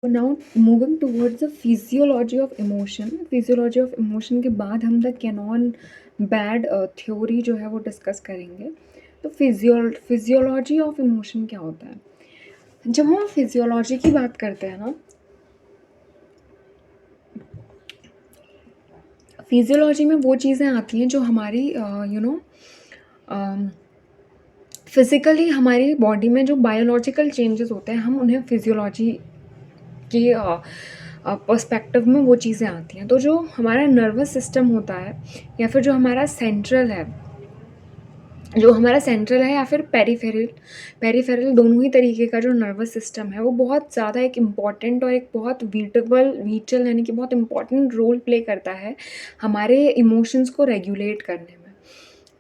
Now moving towards the physiology of emotion. Physiology of emotion के बाद हम the Canon bad theory जो है वो डिस्कस करेंगे। तो फिजियोलॉजी ऑफ इमोशन क्या होता है? जब हम फिजियोलॉजी की बात करते हैं ना, फिजियोलॉजी में वो चीज़ें आती हैं जो हमारी फिज़िकली हमारी बॉडी में जो बायोलॉजिकल चेंजेस होते हैं, हम उन्हें फिजियोलॉजी के पर्सपेक्टिव में वो चीज़ें आती हैं। तो जो हमारा नर्वस सिस्टम होता है या फिर जो हमारा सेंट्रल है या फिर पेरिफेरल पेरिफेरल दोनों ही तरीके का जो नर्वस सिस्टम है, वो बहुत ज़्यादा एक इम्पॉर्टेंट और एक बहुत वीचल यानी कि बहुत इम्पॉर्टेंट रोल प्ले करता है हमारे इमोशंस को रेगुलेट करने में।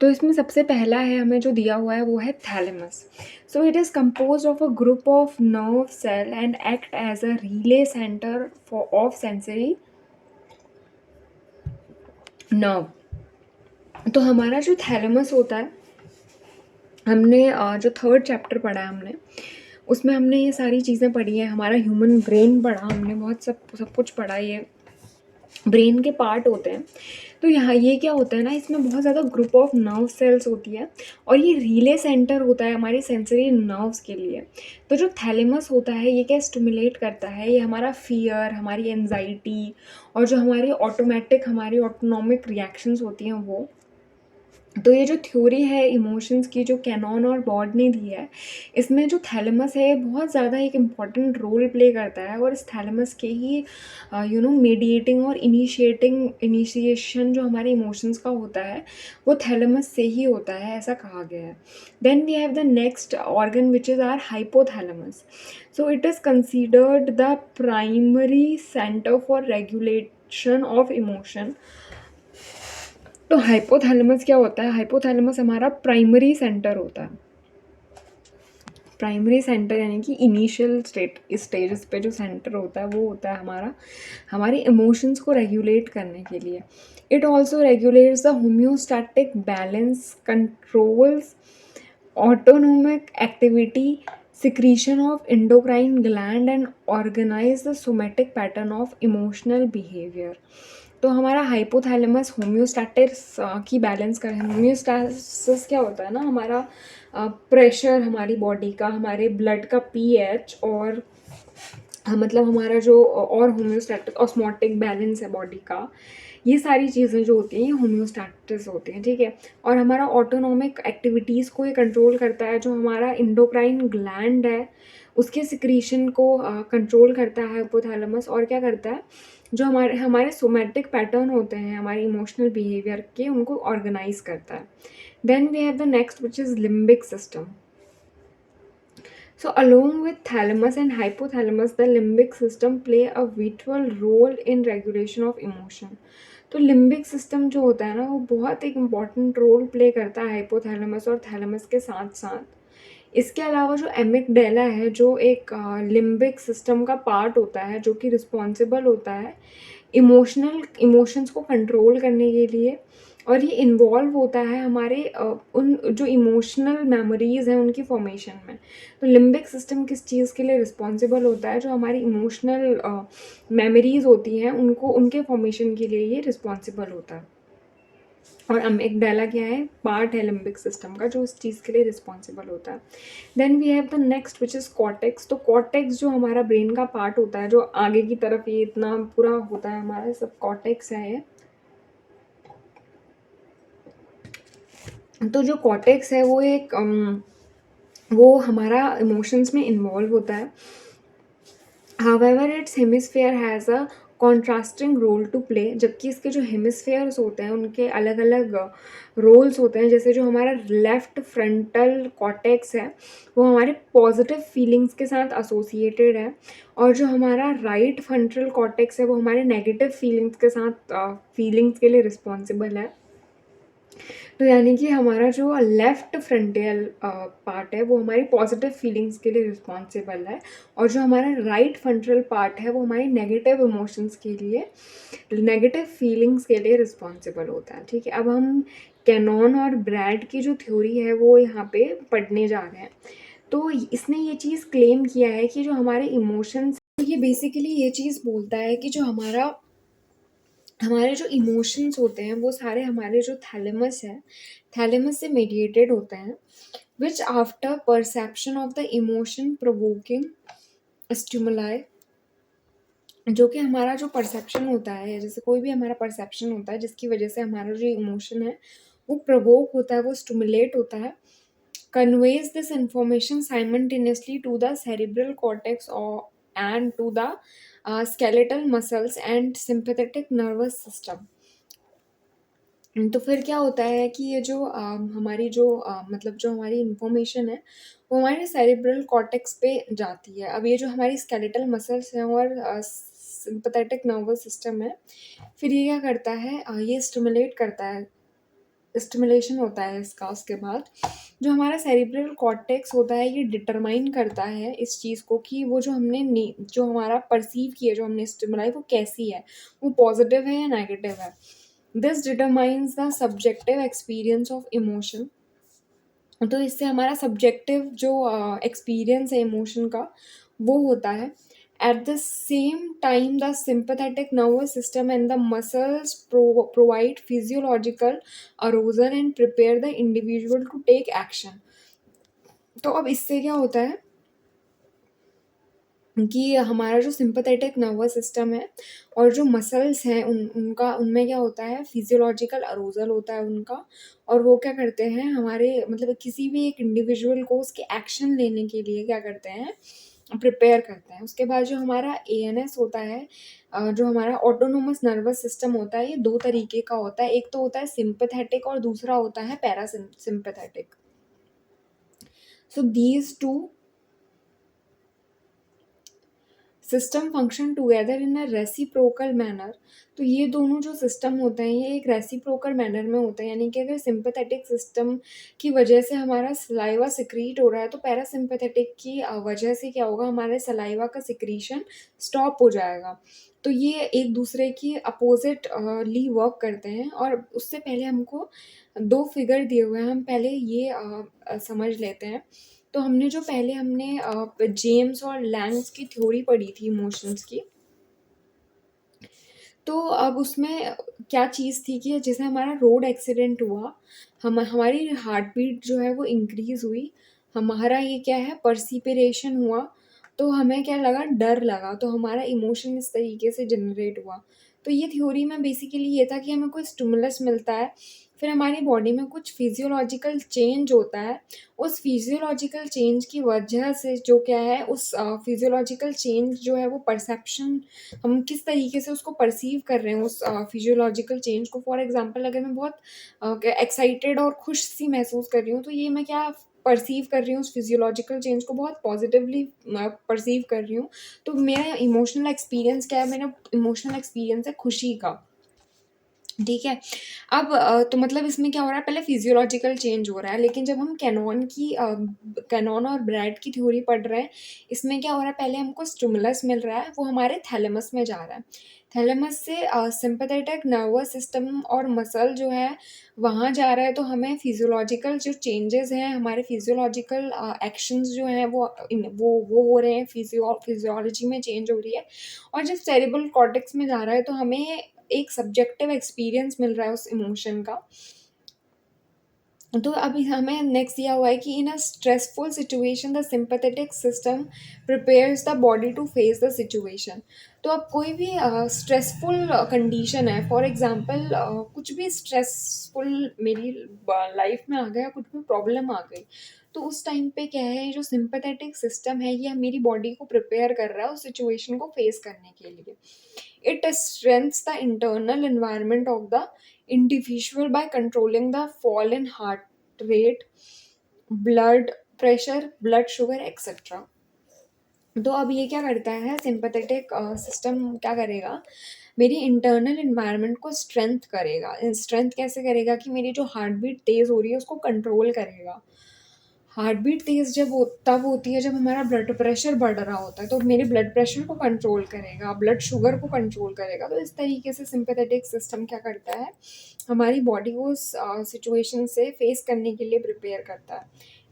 तो इसमें सबसे पहला है हमें जो दिया हुआ है वो है thalamus. So it is composed of a group of nerve cell and act as a relay centre for of sensory nerve. तो हमारा जो थैलेमस होता है, हमने जो थर्ड चैप्टर पढ़ा है हमने, उसमें हमने ये सारी चीज़ें पढ़ी हैं। हमारा ह्यूमन ब्रेन पढ़ा हमने, बहुत सब कुछ पढ़ा। ये ब्रेन के पार्ट होते हैं। तो यहाँ ये क्या होता है ना, इसमें बहुत ज़्यादा ग्रुप ऑफ नर्व सेल्स होती है और ये रिले सेंटर होता है हमारे सेंसरी नर्व्स के लिए। तो जो थैलेमस होता है ये क्या स्टिमुलेट करता है, ये हमारा फियर, हमारी एनजाइटी और जो हमारी ऑटोनॉमिक रिएक्शंस होती हैं वो। तो ये जो थ्योरी है इमोशंस की, जो कैनॉन और बॉर्ड ने दी है, इसमें जो थैलेमस है बहुत ज़्यादा एक इम्पॉर्टेंट रोल प्ले करता है। और इस थैलेमस के ही मीडिएटिंग और इनिशिएशन जो हमारे इमोशंस का होता है वो थैलेमस से ही होता है, ऐसा कहा गया है। Then we have the next organ which is our hypothalamus. So it is considered the primary centre for regulation of emotion. तो हाइपोथैलेमस क्या होता है? हाइपोथैलेमस हमारा प्राइमरी सेंटर होता है। प्राइमरी सेंटर यानी कि इनिशियल स्टेजेस पे जो सेंटर होता है वो होता है हमारा हमारे इमोशंस को रेगुलेट करने के लिए। It also regulates the homeostatic balance, controls autonomic activity, secretion of endocrine gland and organize the somatic pattern of emotional behavior। तो हमारा हाइपोथैलेमस होम्योस्टैटिस की बैलेंस कर होम्योस्टैसिस क्या होता है ना, हमारा प्रेशर हमारी बॉडी का, हमारे ब्लड का पीएच और मतलब हमारा जो और होम्योस्टैटिक ऑस्मोटिक बैलेंस है बॉडी का, ये सारी चीज़ें जो होती हैं ये होम्योस्टैटिस होती हैं, ठीक है। और हमारा ऑटोनॉमिक एक्टिविटीज़ को ये कंट्रोल करता है। जो हमारा इंडोक्राइन ग्लैंड है उसके सिक्रीशन को कंट्रोल करता है हाइपोथैलेमस। और क्या करता है, जो हमारे हमारे सोमैटिक पैटर्न होते हैं हमारे इमोशनल बिहेवियर के, उनको ऑर्गेनाइज करता है। Then we have the next which is limbic system. So along with thalamus and hypothalamus, the limbic system play a vital role in regulation of emotion। तो limbic system जो होता है ना वो बहुत एक इम्पॉर्टेंट रोल प्ले करता है हाइपोथैलेमस और थैलेमस के साथ साथ। इसके अलावा जो एमिगडाला है, जो एक लिम्बिक सिस्टम का पार्ट होता है, जो कि रिस्पॉन्सिबल होता है इमोशंस को कंट्रोल करने के लिए। और ये इन्वॉल्व होता है हमारे उन जो इमोशनल मेमोरीज़ हैं उनकी फॉर्मेशन में। तो लिम्बिक सिस्टम किस चीज़ के लिए रिस्पॉन्सिबल होता है? जो हमारी इमोशनल मेमोरीज़ होती हैं उनको, उनके फॉर्मेशन के लिए ये रिस्पॉन्सिबल होता है। और अमिगडाला क्या है? पार्ट है लिम्बिक सिस्टम का जो इस चीज़ के लिए रिस्पॉन्सिबल होता है। Then we have the next which is cortex. तो कॉर्टेक्स जो हमारा ब्रेन का पार्ट होता है, जो आगे की तरफ ये इतना पूरा होता है हमारा, सब कॉर्टेक्स है ये। तो जो कॉर्टेक्स है वो हमारा इमोशंस में इन्वॉल्व होता है। However its hemisphere has a contrasting role to play. जबकि इसके जो हेमिस्फेयर्स होते हैं उनके अलग अलग रोल्स होते हैं। जैसे जो हमारा लेफ्ट फ्रंटल कॉर्टेक्स है वो हमारे पॉजिटिव फीलिंग्स के साथ एसोसिएटेड है, और जो हमारा राइट फ्रंटल कॉर्टेक्स है वो हमारे नेगेटिव फीलिंग्स के साथ फीलिंग्स के लिए रिस्पॉन्सिबल है। तो यानी कि हमारा जो लेफ्ट फ्रंटियल पार्ट है वो हमारी पॉजिटिव फीलिंग्स के लिए रिस्पॉन्सिबल है, और जो हमारा राइट फ्रंटल पार्ट है वो हमारी नेगेटिव इमोशंस के लिए, नेगेटिव फीलिंग्स के लिए रिस्पॉन्सिबल होता है, ठीक है। अब हम कैनॉन और ब्रैड की जो थ्योरी है वो यहाँ पे पढ़ने जा रहे हैं। तो इसने ये चीज़ क्लेम किया है कि जो हमारे इमोशंस तो ये बेसिकली ये चीज़ बोलता है कि जो हमारे जो इमोशंस होते हैं वो सारे हमारे जो थैलेमस है, थैलेमस से मेडिएटेड होते हैं, which after perception of the emotion provoking stimuli, जो कि हमारा जो परसेप्शन होता है, जैसे कोई भी हमारा परसेप्शन होता है जिसकी वजह से हमारा जो इमोशन है वो प्रोवोक होता है, वो स्टिमुलेट होता है, conveys this information simultaneously to the cerebral cortex or and to the skeletal muscles and sympathetic nervous system. तो फिर क्या होता है कि ये जो हमारी जो मतलब जो हमारी इन्फॉर्मेशन है वो हमारे सेरिब्रल कॉर्टेक्स पे जाती है। अब ये जो हमारी स्केलेटल मसल्स हैं और सिंपैथेटिक नर्वस सिस्टम है, फिर ये क्या करता है, ये स्टिमुलेट करता है, स्टिमुलेशन होता है इसका। उसके बाद जो हमारा सेरिब्रल कॉर्टेक्स होता है ये डिटरमाइन करता है इस चीज़ को कि वो जो जो हमारा परसीव किया, जो हमने स्टिमुलाई वो कैसी है, वो पॉजिटिव है या नेगेटिव है। This determines the subjective experience of emotion. तो इससे हमारा सब्जेक्टिव जो एक्सपीरियंस है इमोशन का वो होता है। At the same time the sympathetic nervous system and the muscles provide physiological arousal and prepare the individual to take action. तो अब इससे क्या होता है कि हमारा जो सिंपैथेटिक नर्वस सिस्टम है और जो मसल्स हैं उनका उनमें क्या होता है, फिजियोलॉजिकल अरोजल होता है उनका, और वो क्या करते हैं, हमारे मतलब किसी भी एक इंडिविजुअल को उसके एक्शन लेने के लिए क्या करते हैं, प्रिपेयर करते हैं। उसके बाद जो हमारा एएनएस होता है, जो हमारा ऑटोनोमस नर्वस सिस्टम होता है, ये दो तरीके का होता है। एक तो होता है सिंपैथेटिक और दूसरा होता है parasympathetic. So these two system function together in a reciprocal manner. तो ये दोनों जो सिस्टम होते हैं ये एक रेसिप्रोकल मैनर में होते हैं, यानी कि अगर सिंपैथेटिक सिस्टम की वजह से हमारा सलाइवा सिक्रीट हो रहा है तो पैरासिम्पैथेटिक की वजह से क्या होगा, हमारे सलाइवा का सिक्रीशन स्टॉप हो जाएगा। तो ये एक दूसरे की अपोजिट ली वर्क करते हैं। और उससे पहले हमको दो फिगर दिए हुए हैं, हम पहले ये समझ लेते हैं। तो हमने जेम्स और लैंग्स की थ्योरी पढ़ी थी इमोशंस की। तो अब उसमें क्या चीज़ थी कि जैसे हमारा रोड एक्सीडेंट हुआ, हमारी हार्ट बीट जो है वो इंक्रीज़ हुई, हमारा ये क्या है पर्सिपिरेशन हुआ, तो हमें क्या लगा, डर लगा, तो हमारा इमोशन इस तरीके से जनरेट हुआ। तो ये थ्योरी में बेसिकली ये था कि हमें कोई स्टिमुलस मिलता है, फिर हमारी बॉडी में कुछ फिजियोलॉजिकल चेंज होता है, उस फिजियोलॉजिकल चेंज की वजह से जो क्या है, उस फिजियोलॉजिकल चेंज जो है वो परसेप्शन, हम किस तरीके से उसको परसीव कर रहे हैं उस फिजियोलॉजिकल चेंज को। फॉर एग्जांपल अगर मैं बहुत एक्साइटेड और खुश सी महसूस कर रही हूँ तो ये मैं क्या परसीव कर रही हूँ, उस फिजियोलॉजिकल चेंज को बहुत पॉजिटिवली परसीव कर रही हूँ। तो मेरा इमोशनल एक्सपीरियंस क्या है, मेरा इमोशनल एक्सपीरियंस है खुशी का। ठीक है। अब तो मतलब इसमें क्या हो रहा है, पहले फिजियोलॉजिकल चेंज हो रहा है, लेकिन जब हम कैनॉन और ब्रैड की थ्योरी पढ़ रहे हैं, इसमें क्या हो रहा है, पहले हमको स्टिमुलस मिल रहा है, वो हमारे थैलेमस में जा रहा है। थैलेमस से सिंपैथेटिक नर्वस सिस्टम और मसल जो है वहाँ जा रहा है, तो हमें फिजियोलॉजिकल जो चेंजेस हैं, हमारे फिजियोलॉजिकल एक्शंस जो हैं वो हो रहे हैं, फिजियोलॉजी में चेंज हो रही है। और जब सेरेब्रल कॉर्टेक्स में जा रहा है तो हमें एक सब्जेक्टिव एक्सपीरियंस मिल रहा है उस इमोशन का। तो अभी हमें नेक्स्ट दिया हुआ है कि in a stressful situation the sympathetic system prepares the body to face the situation. तो अब कोई भी स्ट्रेसफुल कंडीशन है, फॉर एग्जांपल कुछ भी स्ट्रेसफुल मेरी लाइफ में आ गया, कुछ भी प्रॉब्लम आ गई, तो उस टाइम पे क्या है, जो सिंपैथेटिक सिस्टम है ये मेरी बॉडी को प्रिपेयर कर रहा है उस सिचुएशन को फेस करने के लिए। It strengthens the internal environment of the individual by controlling the fall in heart rate, blood pressure, blood sugar, etc. तो अब ये क्या करता है, सिंपैथेटिक सिस्टम क्या करेगा, मेरी इंटरनल इन्वायरमेंट को स्ट्रेंथ करेगा। स्ट्रेंथ कैसे करेगा कि मेरी जो हार्ट बीट तेज़ हो रही है उसको कंट्रोल करेगा। हार्ट बीट तेज़ तब होती है जब हमारा ब्लड प्रेशर बढ़ रहा होता है, तो मेरे ब्लड प्रेशर को कंट्रोल करेगा, ब्लड शुगर को कंट्रोल करेगा। तो इस तरीके से सिंपैथेटिक सिस्टम क्या करता है, हमारी बॉडी को उस सिचुएशन से फेस करने के लिए प्रिपेयर करता है।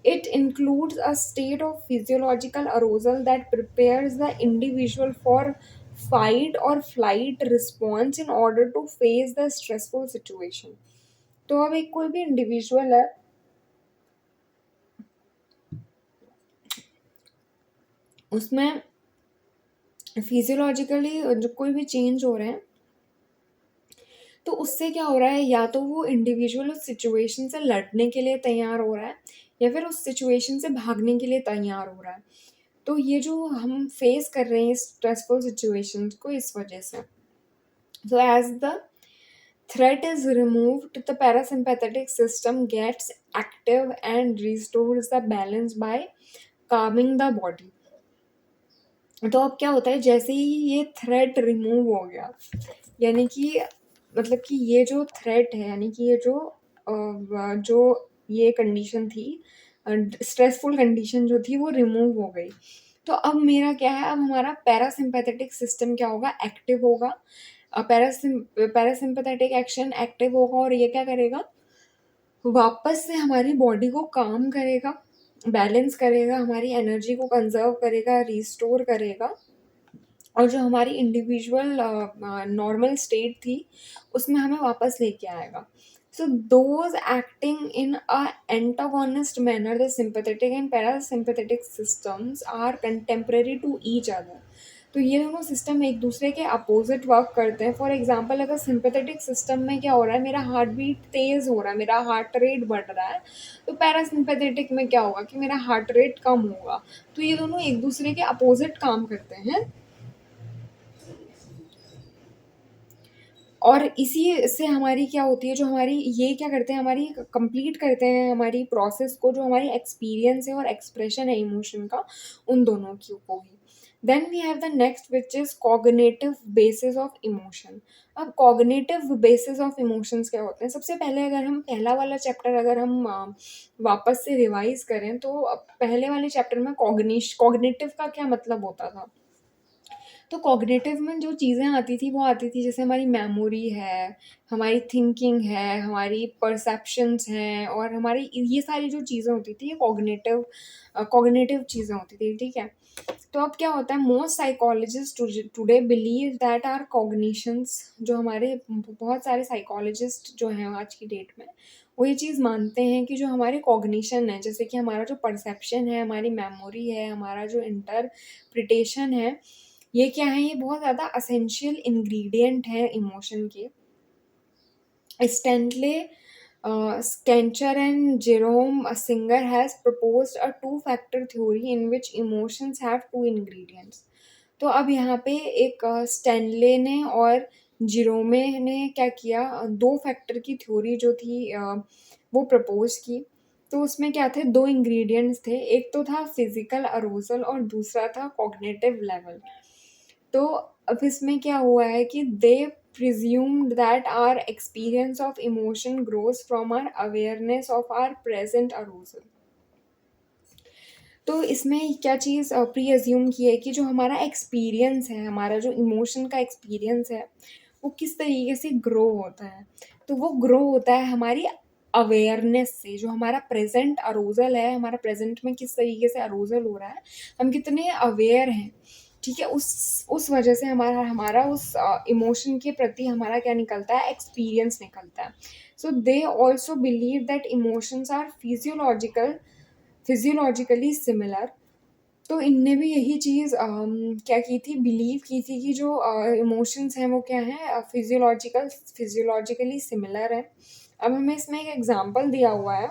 It includes a state of physiological arousal that prepares the individual for fight or flight response in order to face the stressful situation. तो अब एक कोई भी इंडिविजुअल है, उसमें फिजियोलॉजिकली जो कोई भी चेंज हो रहे हैं, तो उससे क्या हो रहा है, या तो वो इंडिविजुअल उस सिचुएशन से लड़ने के लिए तैयार हो रहा है, या फिर उस सिचुएशन से भागने के लिए तैयार हो रहा है। तो ये जो हम फेस कर रहे हैं स्ट्रेसफुल सिचुएशंस को, इस वजह से। So as the threat is removed, the parasympathetic system gets active and restores the balance by calming the body. तो अब क्या होता है, जैसे ही ये थ्रेट रिमूव हो गया, यानी कि मतलब कि ये जो थ्रेट है, यानी कि ये जो ये कंडीशन थी, स्ट्रेसफुल कंडीशन जो थी वो रिमूव हो गई। तो अब मेरा क्या है, अब हमारा पैरासिम्पैथेटिक सिस्टम क्या होगा, एक्टिव होगा। पैरासिम्पैथेटिक एक्शन एक्टिव होगा और ये क्या करेगा, वापस से हमारी बॉडी को काम करेगा, बैलेंस करेगा, हमारी एनर्जी को कंजर्व करेगा, रिस्टोर करेगा, और जो हमारी इंडिविजुअल नॉर्मल स्टेट थी उसमें हमें वापस लेके आएगा। So those acting in a antagonist manner, the sympathetic and parasympathetic systems are contemporary to each other. तो ये दोनों सिस्टम एक दूसरे के अपोजिट वर्क करते हैं। फॉर एग्जाम्पल, अगर सिंपैथेटिक सिस्टम में क्या हो रहा है, मेरा हार्ट बीट तेज़ हो रहा है, मेरा हार्ट रेट बढ़ रहा है, तो पैरासिम्पैथेटिक में क्या होगा कि मेरा हार्ट रेट कम होगा। तो ये दोनों एक दूसरे के अपोजिट काम करते हैं, और इसी से हमारी क्या होती है, जो हमारी ये क्या करते हैं, हमारी कंप्लीट करते हैं हमारी प्रोसेस को, जो हमारी एक्सपीरियंस है और एक्सप्रेशन है इमोशन का, उन दोनों की को ही। Then we have the next which is cognitive basis of emotion. अब कॉग्निटिव बेसिस ऑफ इमोशंस क्या होते हैं, सबसे पहले अगर हम पहला वाला चैप्टर अगर हम वापस से रिवाइज करें, तो पहले वाले चैप्टर में कॉग्निटिव का क्या मतलब होता था। तो कॉग्निटिव में जो चीज़ें आती थी वो आती थी, जैसे हमारी मेमोरी है, हमारी थिंकिंग है, हमारी परसेप्शंस हैं, और हमारी ये सारी जो चीज़ें होती थी, ये कॉग्निटिव चीज़ें होती थी, ठीक है। तो अब क्या होता है, most psychologist today believe that our cognitions, जो हमारे बहुत सारे साइकोलॉजिस्ट जो हैं आज की डेट में, वो ये चीज़ मानते हैं कि जो हमारे कॉग्निशन है, जैसे कि हमारा जो परसेप्शन है, हमारी मेमोरी है, हमारा जो इंटरप्रिटेशन है, ये क्या है, ये बहुत ज़्यादा असेंशियल इंग्रेडिएंट है इमोशन के। Stanley Schachter and Jerome Singer has proposed a two factor theory in which emotions have two ingredients. तो अब यहाँ पे एक स्टैनले ने और जिरोमे ने क्या किया, दो फैक्टर की थ्योरी जो थी वो प्रपोज की। तो उसमें क्या थे, दो इंग्रेडिएंट्स थे, एक तो था फिजिकल अरोजल और दूसरा था कॉग्निटिव लेवल। तो अब इसमें क्या हुआ है कि दे presumed that our experience of emotion grows from our awareness of our present arousal। तो इसमें क्या चीज़ प्री अज्यूम की है कि जो हमारा एक्सपीरियंस है, हमारा जो इमोशन का एक्सपीरियंस है, वो किस तरीके से ग्रो होता है। तो वो ग्रो होता है हमारी अवेयरनेस से, जो हमारा प्रेजेंट अरोजल है, हमारा प्रेजेंट में किस तरीके से अरोजल हो रहा है, हम कितने अवेयर हैं, ठीक है। उस वजह से हमारा हमारा उस इमोशन के प्रति हमारा क्या निकलता है, एक्सपीरियंस निकलता है। So they also believe that emotions are physiologically similar. तो इनने भी यही चीज़ क्या की थी, बिलीव की थी कि जो इमोशंस हैं वो क्या हैं, फिजियोलॉजिकली सिमिलर है। अब हमें इसमें एक एग्जांपल दिया हुआ है,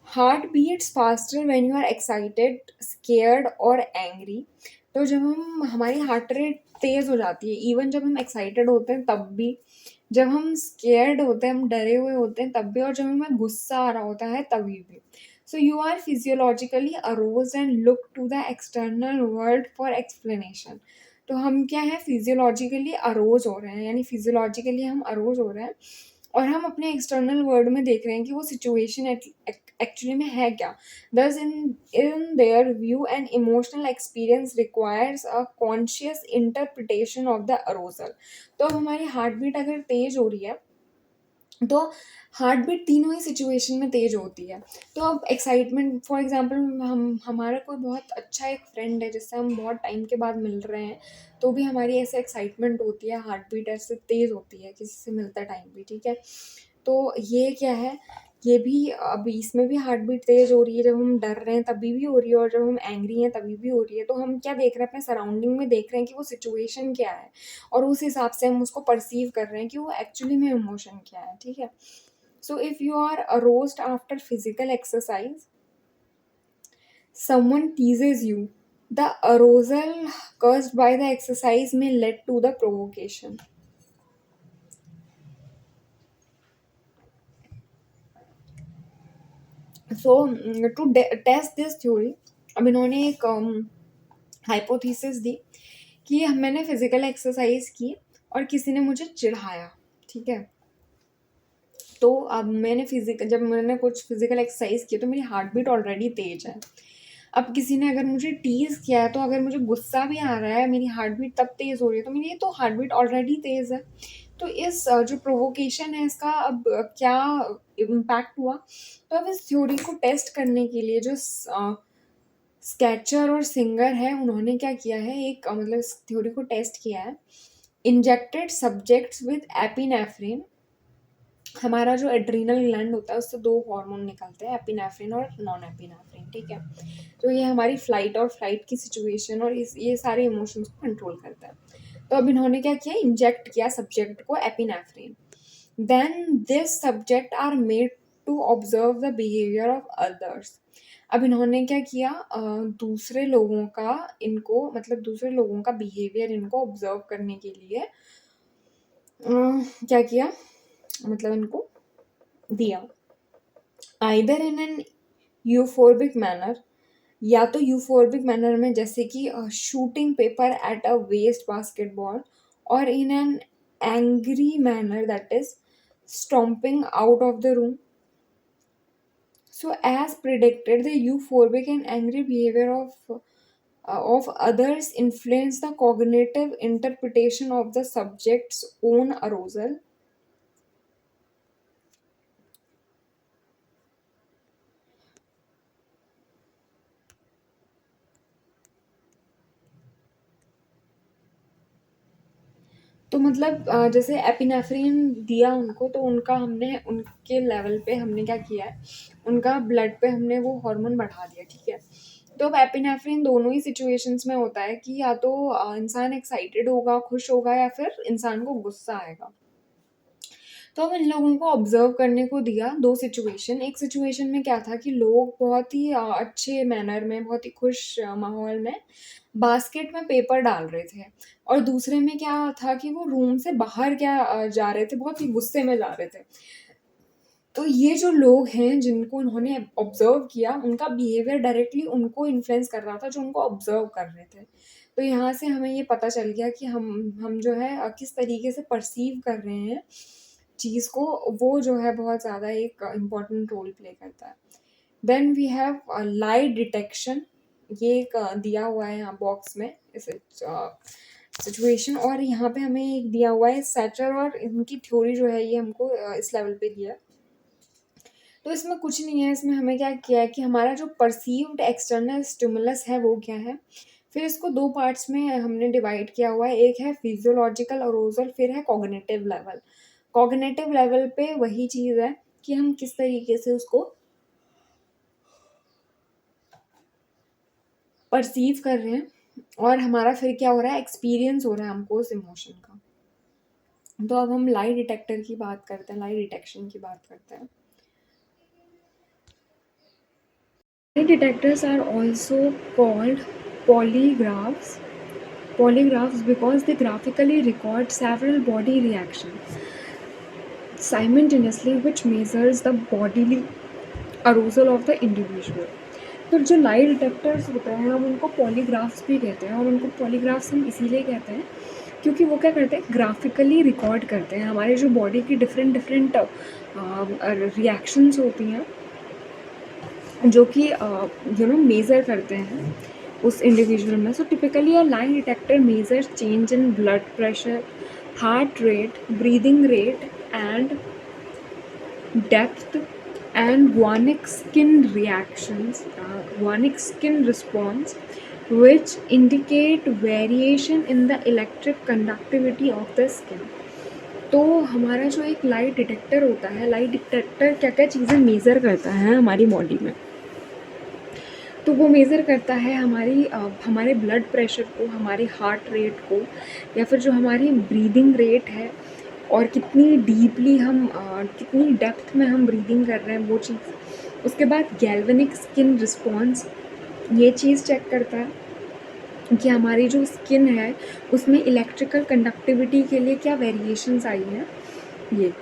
heart beats faster when you are excited, scared और एंग्री। तो जब हम हमारी हार्ट रेट तेज़ हो जाती है, इवन जब हम एक्साइटेड होते हैं तब भी, जब हम स्केयर्ड होते हैं, हम डरे हुए होते हैं तब भी, और जब हमें गुस्सा आ रहा होता है तभी भी। So you are physiologically arouse and look to the external world for explanation. तो हम क्या है, फिजियोलॉजिकली अरोज हो रहे हैं, यानी फिजियोलॉजिकली हम अरोज हो रहे हैं, और हम अपने एक्सटर्नल वर्ल्ड में देख रहे हैं कि वो सिचुएशन एक्चुअली में है क्या। Thus in their view an emotional experience requires a conscious interpretation of the arousal. तो अब हमारी हार्ट बीट अगर तेज हो रही है, तो हार्ट बीट तीनों ही सिचुएशन में तेज होती है। तो अब एक्साइटमेंट फॉर एग्जांपल हम हमारा कोई बहुत अच्छा एक फ्रेंड है जिससे हम बहुत टाइम के बाद मिल रहे हैं, तो भी हमारी ऐसे एक्साइटमेंट होती है, हार्ट बीट ऐसे तेज़ होती है किसी से मिलता टाइम भी, ठीक है। तो ये क्या है, ये भी अभी इसमें भी हार्ट बीट तेज़ हो रही है, जब हम डर रहे हैं तभी भी हो रही है और जब हम एंग्री हैं तभी भी हो रही है। तो हम क्या देख रहे हैं, अपने सराउंडिंग में देख रहे हैं कि वो सिचुएशन क्या है, और उस हिसाब से हम उसको परसीव कर रहे हैं कि वो एक्चुअली में इमोशन क्या है, ठीक है। So if you are aroused after physical exercise, someone teases you, the arousal caused by the exercise may lead to the provocation. So test this theory, अब इन्होंने एक हाइपोथेसिस दी कि मैंने फिजिकल एक्सरसाइज की और किसी ने मुझे चिढ़ाया, ठीक है। तो अब जब मैंने कुछ फिजिकल एक्सरसाइज की तो मेरी हार्ट बीट ऑलरेडी तेज है। अब किसी ने अगर मुझे टीज़ किया है, तो अगर मुझे गुस्सा भी आ रहा है, मेरी हार्ट बीट तब तेज़ हो रही है, तो मेरी तो हार्ट बीट ऑलरेडी तेज़ है। तो इस जो प्रोवोकेशन है इसका अब क्या इम्पैक्ट हुआ, तो अब इस थ्योरी को टेस्ट करने के लिए जो स्केचर और सिंगर है उन्होंने क्या किया है, एक मतलब इस थ्योरी को टेस्ट किया है। इंजेक्टेड सब्जेक्ट्स विद एपिनेफ्रिन, हमारा जो एड्रीनल ग्लैंड होता है उससे 2 हार्मोन निकलते हैं, एपिनेफ्रिन और नॉन एपिनेफ्रिन, ठीक है। तो ये हमारी फ्लाइट और फ्लाइट की सिचुएशन और ये सारे इमोशंस को कंट्रोल करता है। तो अब इन्होंने क्या किया, इंजेक्ट किया सब्जेक्ट को epinephrine, then this subject are made to observe the behaviour of others. अब इन्होंने क्या किया, दूसरे लोगों का इनको मतलब दूसरे लोगों का बिहेवियर इनको ऑब्जर्व करने के लिए क्या किया, मतलब इनको दिया, either in an euphoric manner, या तो यूफोर्बिक मैनर में जैसे कि shooting paper at a waste basketball, और in an angry manner that is stomping out of the room. So as predicted, the euphoric and angry behavior of others influence the cognitive interpretation of the subject's own arousal. तो मतलब जैसे epinephrine दिया उनको, तो उनका हमने उनके level पे हमने क्या किया है, उनका ब्लड पे हमने वो हार्मोन बढ़ा दिया, ठीक है। तो अब एपिनेफ्रिन दोनों ही सिचुएशंस में होता है कि या तो इंसान एक्साइटेड होगा, खुश होगा, या फिर इंसान को गुस्सा आएगा। तो अब इन लोगों को ऑब्जर्व करने को दिया 2 सिचुएशन। एक सिचुएशन में क्या था कि लोग बहुत ही अच्छे मैनर में, बहुत ही खुश माहौल में बास्केट में पेपर डाल रहे थे, और दूसरे में क्या था कि वो रूम से बाहर जा रहे थे, बहुत ही गुस्से में जा रहे थे। तो ये जो लोग हैं जिनको उन्होंने ऑब्जर्व किया, उनका बिहेवियर डायरेक्टली उनको इन्फ्लुएंस कर रहा था जो उनको ऑब्जर्व कर रहे थे। तो यहाँ से हमें ये पता चल गया कि हम जो है किस तरीके से परसीव कर रहे हैं चीज़ को, वो जो है बहुत ज़्यादा एक इम्पोर्टेंट रोल प्ले करता है। Then we have lie detection, ये एक दिया हुआ है यहाँ बॉक्स में इस सिचुएशन, और यहाँ पे हमें एक दिया हुआ है सैचर, और इनकी थ्योरी जो है ये हमको इस लेवल पे दिया है। तो इसमें कुछ नहीं है, इसमें हमें क्या किया है कि हमारा जो परसीव्ड एक्सटर्नल स्टिमुलस है वो क्या है, फिर इसको 2 पार्ट्स में हमने डिवाइड किया हुआ है। एक है फिजियोलॉजिकल अरोजल, फिर है कॉग्निटिव लेवल। कॉग्निटिव लेवल पे वही चीज़ है कि हम किस तरीके से उसको परसीव कर रहे हैं, और हमारा फिर क्या हो रहा है, एक्सपीरियंस हो रहा है हमको उस इमोशन का। तो अब हम लाई डिटेक्टर की बात करते हैं, लाई डिटेक्शन की बात करते हैं। Lie detectors are also called polygraphs polygraphs because they graphically record several body reactions simultaneously, which measures the bodily arousal of the individual. तो जो लाई डिटेक्टर्स होते हैं हम उनको पॉलीग्राफ्स भी कहते हैं, और उनको पॉलीग्राफ्स हम इसीलिए कहते हैं क्योंकि वो क्या करते हैं, ग्राफिकली रिकॉर्ड करते हैं हमारे जो बॉडी की डिफरेंट रिएक्शंस होती हैं, जो कि मेज़र करते हैं उस इंडिविजुअल में। So typically a lie detector measure change in blood pressure, heart rate, breathing rate, and depth and guanic skin reactions, guanic skin response, which indicate variation in the electric conductivity of the skin. तो हमारा जो एक light detector होता है, light detector क्या क्या चीज़ें measure करता है हमारी बॉडी में, तो वो मेज़र करता है हमारे ब्लड प्रेशर को, हमारे हार्ट रेट को, या फिर जो हमारी ब्रीदिंग रेट है और कितनी डीपली कितनी डेप्थ में हम ब्रीदिंग कर रहे हैं वो चीज़। उसके बाद गैल्वेनिक स्किन रिस्पॉन्स, ये चीज़ चेक करता है कि हमारी जो स्किन है उसमें इलेक्ट्रिकल कंडक्टिविटी के लिए क्या वेरिएशंस आई हैं ये।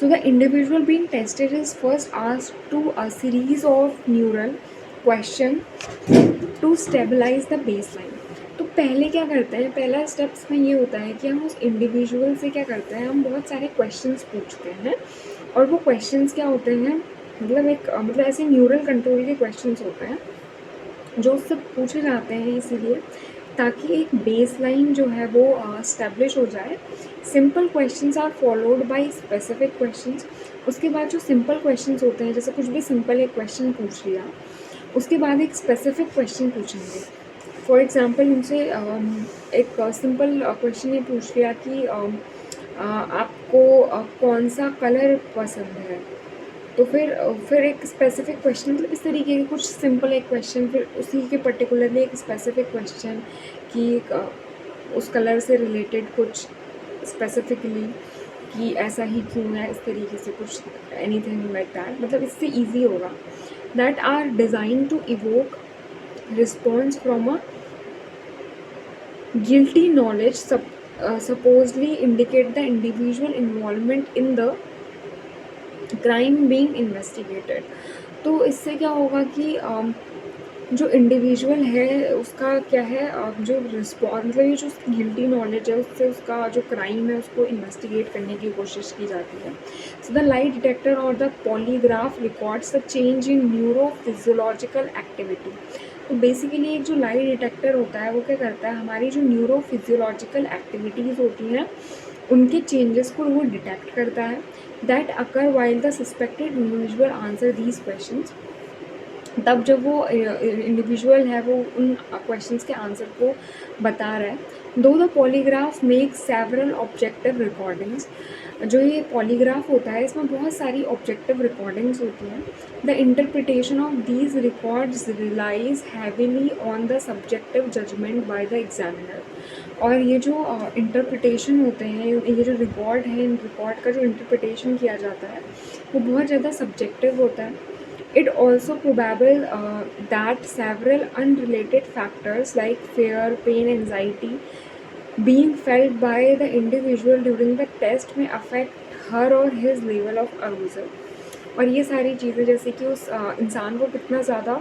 So the individual being tested is first asked to a series of neutral question to stabilise the baseline. तो पहले क्या करते हैं, पहला स्टेप्स में ये होता है कि हम उस इंडिविजुअल से क्या करते हैं, हम बहुत सारे क्वेश्चंस पूछते हैं। और वो क्वेश्चंस क्या होते हैं, मतलब ऐसे न्यूरल कंट्रोल के क्वेश्चंस होते हैं जो उससे पूछे जाते हैं, इसीलिए ताकि एक बेसलाइन जो है वो स्टैब्लिश हो जाए। Simple questions are followed by specific questions. उसके बाद जो सिंपल क्वेश्चंस होते हैं, जैसे कुछ भी सिंपल एक क्वेश्चन पूछ लिया, उसके बाद एक स्पेसिफिक क्वेश्चन पूछेंगे। फॉर एग्ज़ाम्पल उनसे एक सिंपल क्वेश्चन ये पूछ लिया कि आपको कौन सा कलर पसंद है, तो फिर एक स्पेसिफिक क्वेश्चन, मतलब इस तरीके के कुछ सिंपल एक क्वेश्चन, फिर उसी के पर्टिकुलरली एक स्पेसिफिक क्वेश्चन कि उस कलर से रिलेटेड कुछ स्पेसिफिकली कि ऐसा ही क्यों है, इस तरीके से कुछ एनीथिंग लाइक दैट, मतलब इससे ईजी होगा। That are design to evoke response from a guilty knowledge, supposedly indicate the individual involvement in the crime being investigated. तो इससे क्या होगा कि जो इंडिविजुअल है उसका क्या है, जो रिस्पॉन्स, मतलब ये जो उसकी गिल्टी नॉलेज है उससे उसका जो क्राइम है उसको इन्वेस्टिगेट करने की कोशिश की जाती है। सो द लाइट डिटेक्टर और the polygraph records the change in neuro physiological activity. तो बेसिकली एक जो लाइट डिटेक्टर होता है वो क्या करता है, हमारी जो न्यूरो फिजियोलॉजिकल एक्टिविटीज़ होती हैं उनके चेंजेस को वो डिटेक्ट करता है। That occur while the suspected individual answer these questions. तब जब वो इंडिविजुअल है वो उन क्वेश्चंस के आंसर को बता रहा है। दो the polygraph make several objective recordings. जो ये पॉलीग्राफ होता है इसमें बहुत सारी ऑब्जेक्टिव रिकॉर्डिंग्स होती हैं। The interpretation of these records relies heavily on the subjective judgement by the examiner. और ये जो इंटरप्रिटेशन होते हैं, ये जो रिकॉर्ड है, इन रिकॉर्ड का जो इंटरप्रिटेशन किया जाता है वो बहुत ज़्यादा सब्जेक्टिव होता है। It also probable that several unrelated factors like fear, pain, anxiety being felt by the individual during the test may affect her or his level of arousal। और ये सारी चीज़ें जैसे कि उस इंसान को कितना ज़्यादा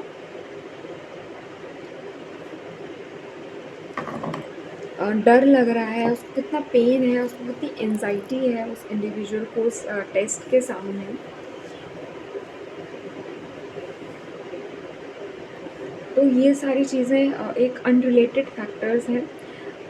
डर लग रहा है, उसको कितना पेन है, उसको कितनी एंजाइटी है उस इंडिविजुअल को उस टेस्ट के सामने। तो ये सारी चीज़ें एक अनरिलेटेड फैक्टर्स हैं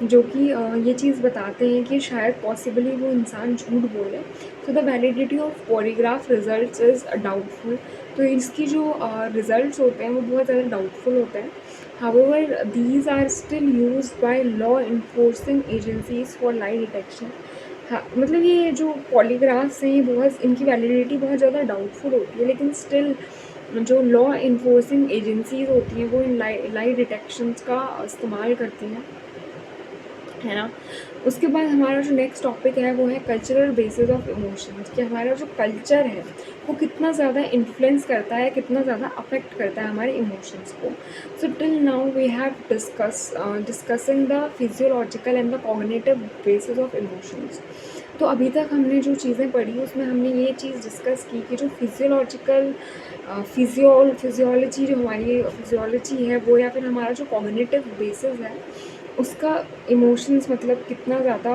जो कि ये चीज़ बताते हैं कि शायद पॉसिबली वो इंसान झूठ बोले। तो the validity of polygraph results is doubtful. तो इसकी जो रिजल्ट्स होते हैं वो बहुत ज़्यादा डाउटफुल होते हैं। However these are still used by law enforcing agencies for lie detection. हाँ, मतलब ये जो पॉलीग्राफ्स हैं ये इनकी वैलिडिटी बहुत ज़्यादा डाउटफुल होती है, लेकिन स्टिल जो लॉ इन्फोर्सिंग एजेंसीज होती हैं वो इन लाई डिटेक्शंस का इस्तेमाल करती हैं, है ना। उसके बाद हमारा जो नेक्स्ट टॉपिक है वो है कल्चरल बेसिस ऑफ इमोशंस, कि हमारा जो कल्चर है वो कितना ज़्यादा इन्फ्लुएंस करता है, कितना ज़्यादा अफेक्ट करता है हमारे इमोशंस को। So till now we have discussing the physiological and the cognitive basis of emotions. तो अभी तक हमने जो चीज़ें पढ़ी उसमें हमने ये चीज़ डिस्कस की कि जो फिजियोलॉजिकल फिजियोलॉजी जो हमारी फिजियोलॉजी है वो, या फिर हमारा जो कॉग्निटिव बेसिस है उसका इमोशंस, मतलब कितना ज़्यादा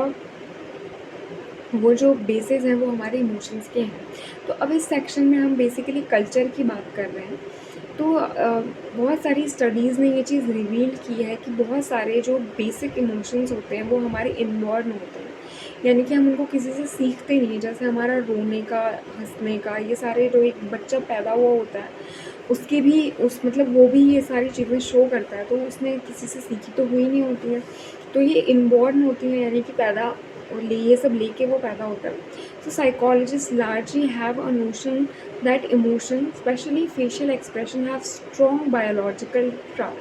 वो जो बेसिस हैं वो हमारे इमोशंस के हैं। तो अब इस सेक्शन में हम बेसिकली कल्चर की बात कर रहे हैं। तो बहुत सारी स्टडीज़ ने ये चीज़ रिवील की है कि बहुत सारे जो बेसिक इमोशंस होते हैं वो हमारे इनबॉर्न होते हैं। यानी कि हम उनको किसी से सीखते नहीं हैं। जैसे हमारा रोने का, हँसने का, ये सारे जो एक बच्चा पैदा हुआ होता है, उसके भी उस मतलब वो भी ये सारी चीज़ें शो करता है, तो उसने किसी से सीखी तो हुई नहीं होती है। तो ये इनबॉर्न होती हैं, यानी कि पैदा ये सब लेके वो पैदा होता है। So psychologists largely have a notion that emotion, especially facial expression, have strong biological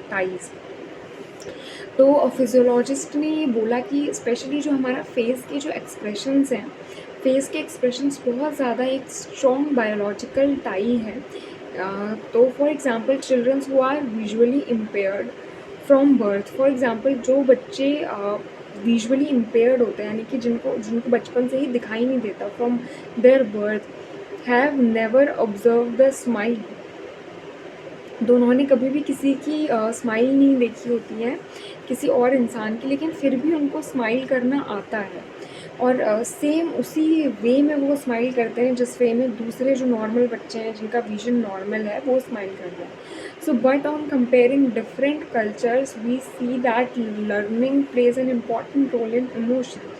ties. तो फिजियोलॉजिस्ट ने ये बोला कि स्पेशली जो हमारा फेस के जो एक्सप्रेशंस हैं, फेस के एक्सप्रेशंस बहुत ज़्यादा एक स्ट्रॉन्ग बायोलॉजिकल टाई है। तो for example childrens who are visually impaired from birth, for example जो बच्चे विजुअली इम्पेयर्ड होते हैं, यानी कि जिनको जिनको बचपन से ही दिखाई नहीं देता, from there birth have never observe the smile. तो उन्होंने कभी भी किसी की स्माइल नहीं देखी होती है, किसी और इंसान की, लेकिन फिर भी उनको स्माइल करना आता है। और सेम उसी वे में वो स्माइल करते हैं जिस वे में दूसरे जो नॉर्मल बच्चे हैं जिनका विजन नॉर्मल है वो स्माइल कर रहे हैं। So but on comparing different cultures we see that learning plays an important role in emotions.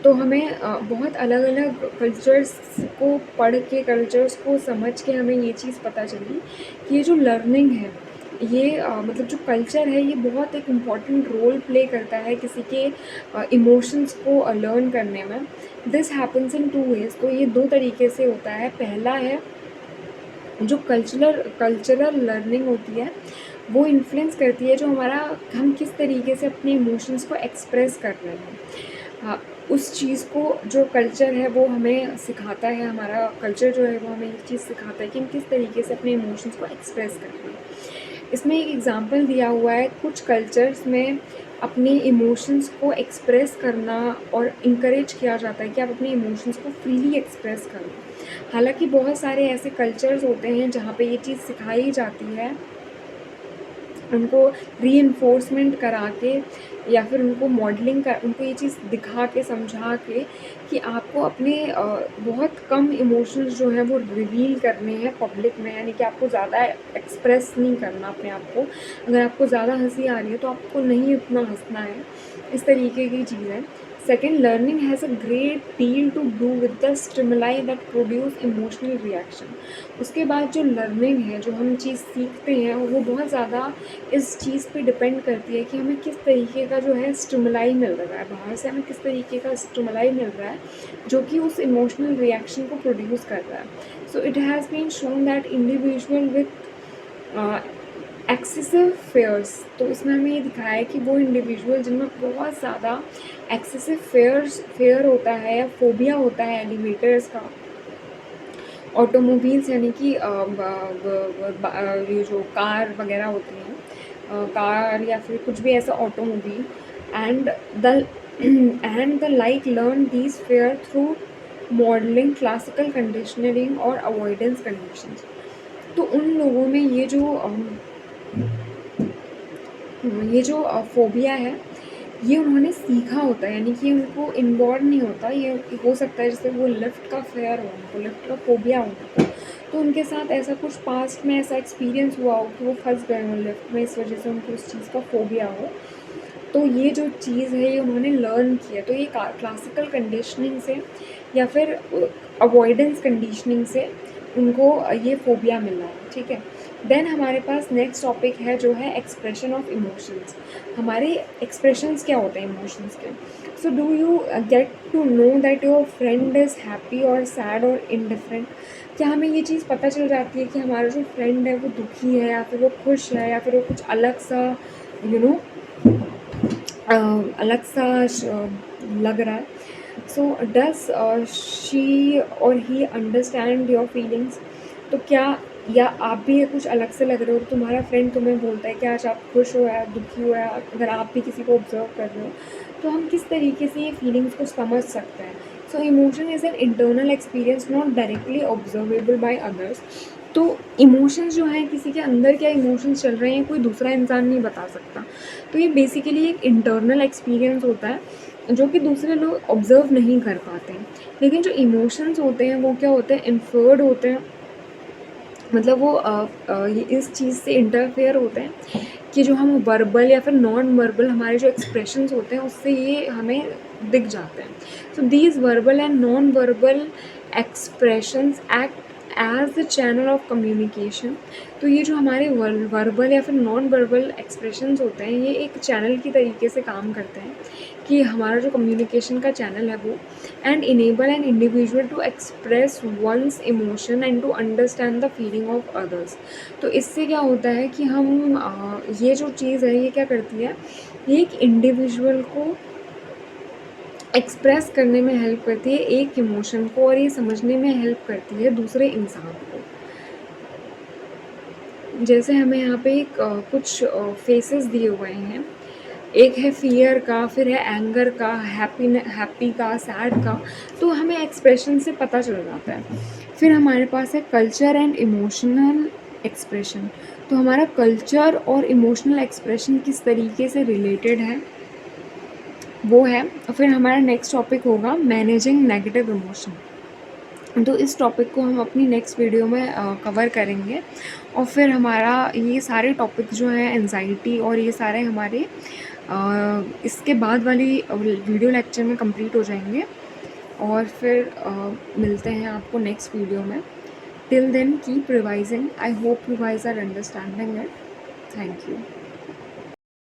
तो हमें बहुत अलग अलग कल्चर्स को पढ़ के, कल्चर्स को समझ के हमें ये चीज़ पता चली कि ये जो लर्निंग है, ये मतलब जो कल्चर है, ये बहुत एक इम्पॉर्टेंट रोल प्ले करता है किसी के इमोशंस को लर्न करने में। This happens in 2 ways। तो ये 2 तरीके से होता है। पहला है जो कल्चरल लर्निंग होती है, वो इन्फ्लुएंस करती है जो हमारा, हम किस तरीके से अपने इमोशंस को एक्सप्रेस कर रहे हैं। हाँ, उस चीज़ को जो कल्चर है वो हमें सिखाता है, हमारा कल्चर जो है वो हमें ये चीज़ सिखाता है कि हम किस तरीके से अपने इमोशंस को एक्सप्रेस कर रहे हैं। इसमें एक एग्ज़ाम्पल दिया हुआ है, कुछ कल्चर्स में अपने इमोशंस को एक्सप्रेस करना और इनकरेज किया जाता है कि आप अपने इमोशंस को फ्रीली एक्सप्रेस करो। हालांकि बहुत सारे ऐसे कल्चर्स होते हैं जहाँ पे ये चीज़ सिखाई जाती है, उनको रीइंफोर्समेंट करा के या फिर उनको मॉडलिंग कर, उनको ये चीज़ दिखा के, समझा के कि आपको अपने बहुत कम इमोशंस जो हैं वो रिवील करने हैं पब्लिक में, यानी कि आपको ज़्यादा एक्सप्रेस नहीं करना अपने आप को। अगर आपको ज़्यादा हंसी आ रही है तो आपको नहीं उतना हंसना है, इस तरीके की चीज़ है। Second, learning has a great deal to do with the stimuli that produce emotional reaction. उसके बाद जो लर्निंग है, जो हम चीज़ सीखते हैं, वो बहुत ज़्यादा इस चीज़ पे डिपेंड करती है कि हमें किस तरीके का जो है स्टिमुलाई मिल रहा है, बाहर से हमें किस तरीके का स्टिमुलाई मिल रहा है जो कि उस इमोशनल रिएक्शन को प्रोड्यूस कर रहा है। So it has been shown that individual with excessive fears, तो इसमें हमें ये दिखाया है कि वो इंडिविजुअल जिनमें बहुत ज़्यादा एक्सेसिव फेयर होता है या फोबिया होता है एलिवेटर्स का, ऑटोमोबाइल्स, यानी कि ये जो कार वगैरह होती हैं, कार या फिर कुछ भी ऐसा automobile, and the like learn these fair through modelling, classical conditioning और अवॉइडेंस कंडीशंस। तो उन लोगों में ये जो फोबिया है, ये उन्होंने सीखा होता है, यानी कि उनको इनबॉर्न नहीं होता। ये हो सकता है जैसे वो लिफ्ट का फेयर हो, उनको लिफ्ट का फोबिया हो, तो उनके साथ ऐसा कुछ पास्ट में ऐसा एक्सपीरियंस हुआ हो कि वो फंस गए हों लिफ्ट में, इस वजह से उनको उस चीज़ का फोबिया हो। तो ये जो चीज़ है ये उन्होंने लर्न की है। तो ये क्लासिकल कंडीशनिंग से या फिर अवॉइडेंस कंडीशनिंग से उनको ये फोबिया मिला है, ठीक है। देन हमारे पास नेक्स्ट टॉपिक है जो है एक्सप्रेशन ऑफ इमोशंस। हमारे एक्सप्रेशंस क्या होते हैं इमोशंस के। So do you get to know that your friend is happy और सैड और इनडिफरेंट। क्या हमें ये चीज़ पता चल जाती है कि हमारा जो फ्रेंड है वो दुखी है या फिर वो खुश है या फिर वो कुछ अलग सा अलग सा लग रहा है। सो डज शी और ही अंडरस्टैंड योर फीलिंग्स। तो क्या, या आप भी कुछ अलग से लग रहे हो, तुम्हारा फ्रेंड तुम्हें बोलता है कि आज आप खुश हो या दुखी हो, या अगर आप भी किसी को ऑब्जर्व कर रहे हो, तो हम किस तरीके से ये फीलिंग्स को समझ सकते हैं। So emotion is an internal experience not directly observable by others. तो इमोशंस जो हैं, किसी के अंदर क्या इमोशंस चल रहे हैं, कोई दूसरा इंसान नहीं बता सकता। तो ये बेसिकली एक इंटरनल एक्सपीरियंस होता है जो कि दूसरे लोग ऑब्ज़र्व नहीं कर पाते हैं। लेकिन जो इमोशंस होते हैं वो क्या होते हैं, इन्फर्ड होते हैं, मतलब वो ये इस चीज़ से इंटरफेयर होते हैं कि जो हम वर्बल या फिर नॉन वर्बल हमारे जो एक्सप्रेशंस होते हैं उससे ये हमें दिख जाते हैं। So these verbal and non verbal expressions act as the channel of communication. तो ये जो हमारे वर्बल या फिर नॉन वर्बल एक्सप्रेशंस होते हैं, ये एक चैनल की तरीके से काम करते हैं कि हमारा जो कम्युनिकेशन का चैनल है वो, and enable an individual to express one's emotion and to understand the feeling of others. तो इससे क्या होता है कि हम ये जो चीज़ है ये क्या करती है, ये एक इंडिविजुअल को एक्सप्रेस करने में हेल्प करती है एक इमोशन को, और ये समझने में हेल्प करती है दूसरे इंसान को। जैसे हमें यहाँ पे एक कुछ फेसेस दिए हुए हैं, एक है फियर का, फिर है एंगर का, हैप्पी का, सैड का। तो हमें एक्सप्रेशन से पता चल जाता है। फिर हमारे पास है कल्चर एंड इमोशनल एक्सप्रेशन। तो हमारा कल्चर और इमोशनल एक्सप्रेशन किस तरीके से रिलेटेड है वो है। फिर हमारा नेक्स्ट टॉपिक होगा मैनेजिंग नेगेटिव इमोशन। तो इस टॉपिक को हम अपनी नेक्स्ट वीडियो में कवर करेंगे। और फिर हमारा ये सारे टॉपिक जो हैं एंजाइटी और ये सारे हमारे इसके बाद वाली वीडियो लेक्चर में कंप्लीट हो जाएंगे। और फिर मिलते हैं आपको नेक्स्ट वीडियो में। Till then keep revising. I hope you guys are understanding it. Thank you.